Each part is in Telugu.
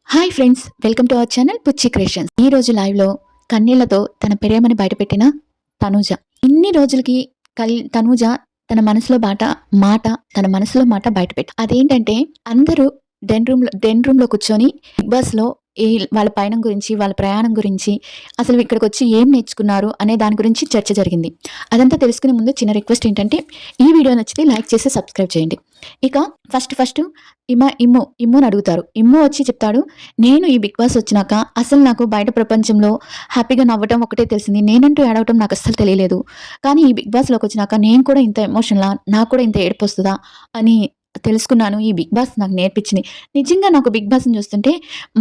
Hi friends, welcome to our channel Puchi creations. ఈ రోజు లైవ్ లో కన్నీళ్లతో తన ప్రేమని బయటపెట్టిన తనూజ. ఇన్ని రోజులకి తనూజ తన మనసులో మాట తన మనసులో మాట బయటపెట్టి అదేంటంటే అందరూ డెన్ రూమ్ లో కూర్చొని బిగ్ బాస్ లో ఈ వాళ్ళ పయనం గురించి, వాళ్ళ ప్రయాణం గురించి, అసలు ఇక్కడికి వచ్చి ఏం నేర్చుకున్నారు అనే దాని గురించి చర్చ జరిగింది. అదంతా తెలుసుకునే ముందు చిన్న రిక్వెస్ట్ ఏంటంటే, ఈ వీడియో నచ్చితే లైక్ చేసి సబ్స్క్రైబ్ చేయండి. ఇక ఫస్ట్ ఇమ్ముని అడుగుతారు. ఇమ్ము వచ్చి చెప్తాడు, నేను ఈ బిగ్ బాస్ వచ్చినాక అసలు నాకు బయట ప్రపంచంలో హ్యాపీగా నవ్వటం ఒకటే తెలిసింది, నేనంటూ ఏడవటం నాకు అస్సలు తెలియలేదు. కానీ ఈ బిగ్ బాస్లోకి వచ్చినాక నేను కూడా ఇంత ఎమోషనలా, నాకు కూడా ఇంత ఏడుపు వస్తుందా అని తెలుసుకున్నాను. ఈ బిగ్ బాస్ నాకు నేర్పించింది. నిజంగా నాకు బిగ్ బాస్ని చూస్తుంటే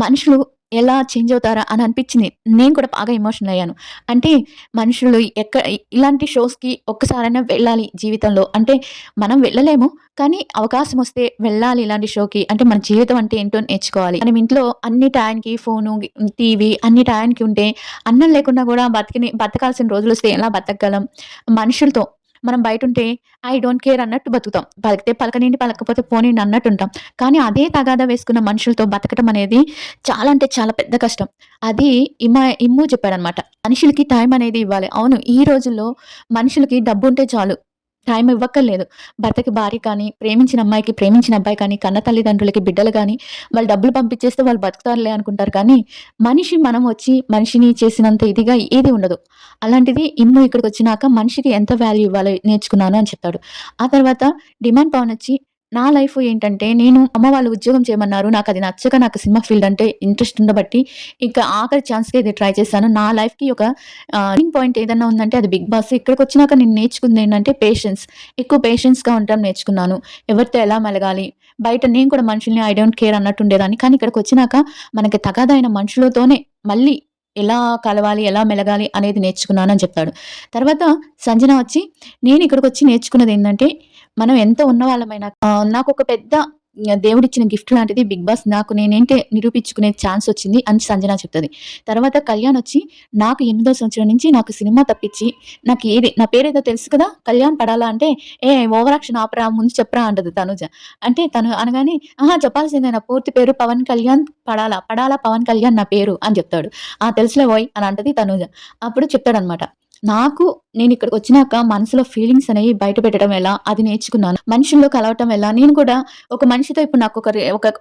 మనుషులు ఎలా చేంజ్ అవుతారా అని అనిపించింది. నేను కూడా బాగా ఎమోషనల్ అయ్యాను. అంటే మనుషులు ఇలాంటి షోస్కి ఒక్కసారైనా వెళ్ళాలి జీవితంలో. అంటే మనం వెళ్ళలేము, కానీ అవకాశం వస్తే వెళ్ళాలి ఇలాంటి షోకి. అంటే మన జీవితం అంటే ఏంటో నేర్చుకోవాలి. మనం ఇంట్లో అన్ని టయానికి ఫోను, టీవీ అన్ని టయానికి ఉంటే అన్నం లేకుండా కూడా బతకాల్సిన రోజులు వస్తే ఎలా బతకగలం? మనుషులతో మనం బయటుంటే ఐ డోంట్ కేర్ అన్నట్టు బతుకుతాం. పలికితే పలకనిండి, పలకపోతే పోనీండి అన్నట్టు ఉంటాం. కానీ అదే తగాదా వేసుకున్న మనుషులతో బతకటం అనేది చాలా అంటే చాలా పెద్ద కష్టం. అది ఇమ్ము చెప్పాడనమాట. మనుషులకి టైం అనేది ఇవ్వాలి. అవును, ఈ రోజుల్లో మనుషులకి డబ్బుంటే చాలు, టైం ఇవ్వక్కర్లేదు. భర్తకి భార్య కానీ, ప్రేమించిన అమ్మాయికి ప్రేమించిన అబ్బాయి కానీ, కన్న తల్లిదండ్రులకి బిడ్డలు కానీ, వాళ్ళు డబ్బులు పంపించేస్తే వాళ్ళు బతుకుతారులే అనుకుంటారు. కానీ మనం వచ్చి మనిషిని చేసినంత ఇదిగా ఏది ఉండదు. అలాంటిది ఇమ్ము ఇక్కడికి వచ్చినాక మనిషికి ఎంత వాల్యూ ఇవ్వాలో నేర్చుకున్నాను అని చెప్తాడు. ఆ తర్వాత డిమాండ్ పవన్ వచ్చి, నా లైఫ్ ఏంటంటే, నేను అమ్మ వాళ్ళు ఉద్యోగం చేయమన్నారు, నాకు అది నచ్చక నాకు సినిమా ఫీల్డ్ అంటే ఇంట్రెస్ట్ ఉండబట్టి ఇంకా ఆఖరి ఛాన్స్‌కి ఇది ట్రై చేశాను. నా లైఫ్‌కి ఒక టర్నింగ్ పాయింట్ ఏదన్నా ఉందంటే అది బిగ్ బాస్. ఇక్కడికి వచ్చినాక నేను నేర్చుకుంది ఏంటంటే పేషెన్స్. ఎక్కువ పేషెన్స్‌గా ఉండడం నేర్చుకున్నాను. ఎవరితో ఎలా మెలగాలి, బయట నేను కూడా మనుషుల్ని ఐ డోంట్ కేర్ అన్నట్టు ఉండేదాన్ని. కానీ ఇక్కడికి వచ్చినాక మనకి తగాదైన మనుషులతోనే మళ్ళీ ఎలా కలవాలి, ఎలా మెలగాలి అనేది నేర్చుకున్నాను అని చెప్తాడు. తర్వాత సంజన వచ్చి, నేను ఇక్కడికి వచ్చి నేర్చుకున్నది ఏంటంటే, మనం ఎంత ఉన్నవాళ్ళమైనా నాకొక పెద్ద దేవుడిచ్చిన గిఫ్ట్ లాంటిది బిగ్ బాస్. నాకు నేనేంటి నిరూపించుకునే ఛాన్స్ వచ్చింది అని సంజన చెప్తది. తర్వాత కళ్యాణ్ వచ్చి, నాకు 8వ సంవత్సరం నుంచి నాకు సినిమా తప్పించి నాకు నా పేరేదో తెలుసు కదా, కళ్యాణ్ పడాలా అంటే, ఏ ఓవర్ యాక్షన్ ఆపరా, ముందు చెప్పరా అంటది తనుజ. అంటే తను అనగానే, ఆహా చెప్పాల్సిందే, నా పూర్తి పేరు పవన్ కళ్యాణ్ పడాలా, పవన్ కళ్యాణ్ నా పేరు అని చెప్తాడు. ఆ తెలుసులే ఓయ్ అని అంటది తనుజ. అప్పుడు చెప్తాడనమాట, నేను ఇక్కడికి వచ్చినాక మనసులో ఫీలింగ్స్ అనేవి బయట పెట్టడం ఎలా అది నేర్చుకున్నాను. మనుషుల్లో కలవటం ఎలా. నేను కూడా ఒక మనిషితో ఇప్పుడు నాకు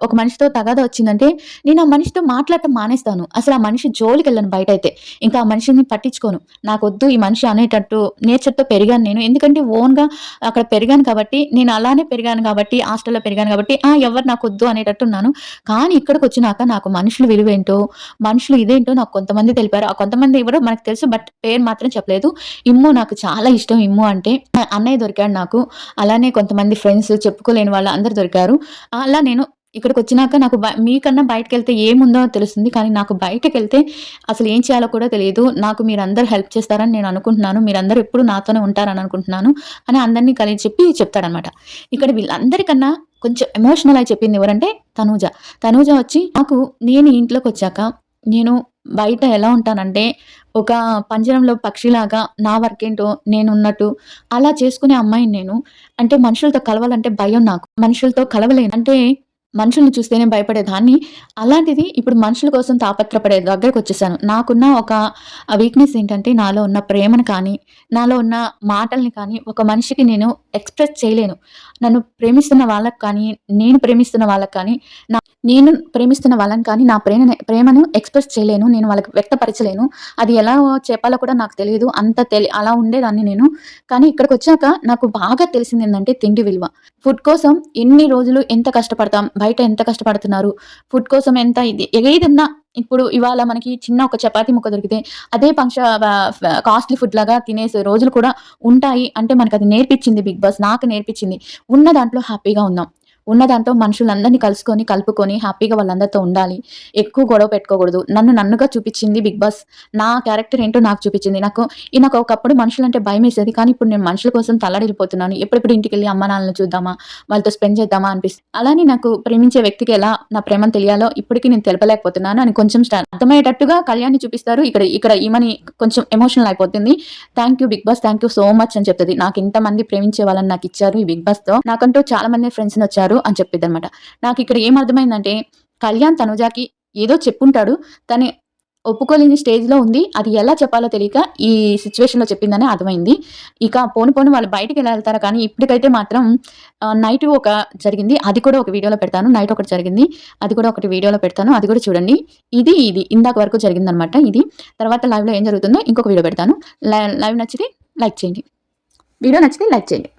ఒక మనిషితో తగాదా వచ్చిందంటే నేను ఆ మనిషితో మాట్లాడటం మానేస్తాను. అసలు ఆ మనిషి జోలికి వెళ్ళను. బయట అయితే ఇంకా ఆ మనిషిని పట్టించుకోను. నాకొద్దు ఈ మనిషి అనేటట్టు నేచర్‌తో పెరిగాను నేను. ఎందుకంటే ఓన్‌గా అక్కడ పెరిగాను కాబట్టి, నేను అలానే పెరిగాను కాబట్టి, హాస్టల్‌లో పెరిగాను కాబట్టి ఎవరు నాకొద్దు అనేటట్టున్నాను. కానీ ఇక్కడికొచ్చినాక నాకు మనుషుల విలువేంటో, మనుషులు ఇదేంటో నాకు కొంతమంది తెలిపారు. ఆ కొంతమంది ఎవరో మనకు తెలుసు, బట్ పేరు మాత్రం చెప్పలేదు. ఇమ్ము నాకు చాలా ఇష్టం. ఇమ్ము అంటే అన్నయ్య దొరికాడు నాకు. అలానే కొంతమంది ఫ్రెండ్స్, చెప్పుకోలేని వాళ్ళు అందరూ దొరికారు. అలా నేను ఇక్కడికొచ్చినాక నాకు మీకన్నా బయటకెళ్తే ఏముందో తెలుస్తుంది. కానీ నాకు బయటకెళ్తే అసలు ఏం చేయాలో కూడా తెలియదు. నాకు మీరందరూ హెల్ప్ చేస్తారని నేను అనుకుంటున్నాను. మీరందరూ ఎప్పుడు నాతోనే ఉంటారని అనుకుంటున్నాను అని అందరిని కలిసి చెప్తాడనమాట. ఇక్కడ వీళ్ళందరికన్నా కొంచెం ఎమోషనల్ అయి చెప్పింది ఎవరంటే తనూజ. తనూజ వచ్చి, నేను ఇంట్లోకొచ్చాక నేను బయట ఎలా ఉంటానంటే, ఒక పంజరంలో పక్షిలాగా నా వర్కేంటో నేనున్నట్టు అలా చేసుకునే అమ్మాయిని నేను. అంటే మనుషులతో కలవాలంటే భయం నాకు. మనుషులతో కలవలేను. అంటే మనుషుల్ని చూస్తేనే భయపడేదాన్ని. అలాంటిది ఇప్పుడు మనుషుల కోసం తాపత్రపడే దగ్గరకొచ్చేసాను. నాకున్న ఒక వీక్‌నెస్ ఏంటంటే, నాలో ఉన్న ప్రేమను కానీ, నాలో ఉన్న మాటల్ని కానీ ఒక మనిషికి నేను ఎక్స్‌ప్రెస్ చేయలేను. నన్ను ప్రేమిస్తున్న వాళ్ళకి కానీ, నేను ప్రేమిస్తున్న వాళ్ళకి కానీ, నేను ప్రేమిస్తున్న వాళ్ళని కానీ నా ప్రేమను ఎక్స్‌ప్రెస్ చేయలేను. నేను వాళ్ళకి వ్యక్తపరచలేను. అది ఎలా చెప్పాలో కూడా నాకు తెలీదు. అలా ఉండేదాన్ని నేను. కానీ ఇక్కడికొచ్చాక నాకు బాగా తెలిసిందేంటంటే తిండి విలువ. ఫుడ్ కోసం ఎన్ని రోజులు ఎంత కష్టపడతాం, బయట ఎంత కష్టపడుతున్నారు. ఫుడ్ కోసం ఎంత ఏదన్నా ఇప్పుడు ఇవాళ మనకి చిన్న ఒక చపాతీ ముక్క దొరికితే అదే కాస్ట్‌లీ ఫుడ్ లాగా తినేసే రోజులు కూడా ఉంటాయి. అంటే మనకది నేర్పించింది బిగ్ బాస్. నాకు నేర్పించింది. ఉన్న దాంట్లో హ్యాపీగా ఉందాం. ఉన్న దాంతో మనుషులందరిని కలుపుకొని హ్యాపీగా వాళ్ళందరితో ఉండాలి. ఎక్కువ గొడవ పెట్టుకోకూడదు. నన్నుగా చూపించింది బిగ్ బాస్. నా క్యారెక్టర్ ఏంటో నాకు చూపించింది. నాకు ఒకప్పుడు మనుషులంటే భయమేసేది. కానీ ఇప్పుడు నేను మనుషుల కోసం తల్లడిల్లిపోతున్నాను. ఎప్పుడెప్పుడు ఇంటికెళ్ళి అమ్మ నాన్నలని చూద్దామా, వాళ్ళతో స్పెండ్ చేద్దామా అనిపిస్తుంది. అలానే నాకు ప్రేమించే వ్యక్తికి ఎలా నా ప్రేమను తెలియాలో ఇప్పటికి నేను తెలపలేకపోతున్నాను అని కొంచెం అర్థమయ్యేటట్టుగా కళ్యాణ్‌ని చూపిస్తారు. ఇక్కడ ఈమెని కొంచెం ఎమోషనల్ అయిపోతుంది. Thank you Bigg Boss, thank you so much అని చెప్తది. నాకు ఇంతమంది ప్రేమించే వాళ్ళని నాకిచ్చారు ఈ బిగ్ బాస్‌తో. నాకంటూ చాలా మంది ఫ్రెండ్స్‌నొచ్చారు అని చెప్పిద్దనమాట. నాకిక్కడ ఏం అర్థమైందంటే, కళ్యాణ్ తనుజాకి ఏదో చెప్పుంటాడు. తను ఒప్పుకోలేని స్టేజ్‌లో ఉంది. అది ఎలా చెప్పాలో తెలియక ఈ సిట్యుయేషన్‌లో చెప్పిందని అర్థమైంది. ఇక పోను పోను వాళ్ళు బయటికెలా ఎళ్తారో కానీ ఇప్పటికైతే మాత్రం నైటు ఒక జరిగింది. అది కూడా ఒక వీడియోలో పెడతాను. నైట్ ఒకటి జరిగింది. అది కూడా ఒకటి వీడియోలో పెడతాను. అది కూడా చూడండి. ఇది ఇందాక వరకు జరిగిందనమాట ఇది. తర్వాత లైవ్‌లో ఏం జరుగుతుందో ఇంకొక వీడియో పెడతాను. లైవ్ నచ్చితే లైక్ చేయండి. వీడియో నచ్చితే లైక్ చేయండి.